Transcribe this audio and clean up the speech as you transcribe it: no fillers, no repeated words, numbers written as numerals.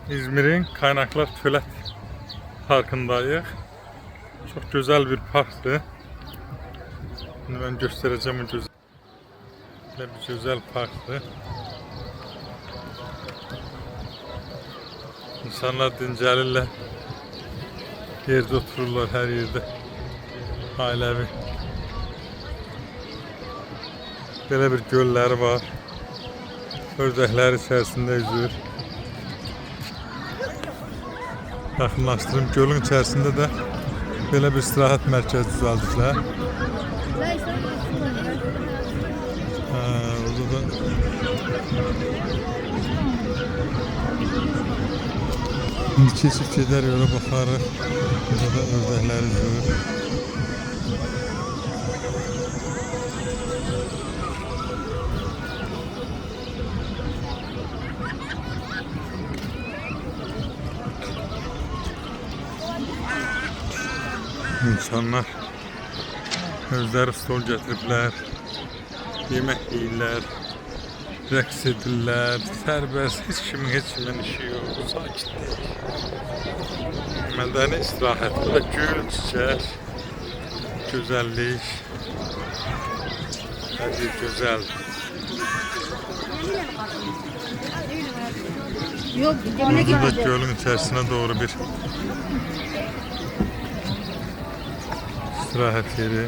İzmir'in Kaynaklar Tölet Parkı'ndayız. Çok güzel bir parktı. Şimdi ben göstereceğim o güzel, bir güzel parktı. İnsanlar dincəlirlər, yerde otururlar her yerde. Ailevi. Böyle bir gölleri var. Ördəklər içerisinde yüzür. Yaxınlaşdırım, gölün içerisinde de böyle bir istirahat merkezi düzəltdilər. Orada da şimdi keçib gedər yola baxarıq. Burada da ördəklər üzür. İnsanlar özləri stol gətiriblər, yemək yeyirlər, rəqs edirlər, sərbəst, heç kimin işi yox, sakitlik, mədəni istirahət, burada gül, çiçək, gözəllik, hər şey gözəldir. Burada gölün içerisine doğru bir istirahat yeri.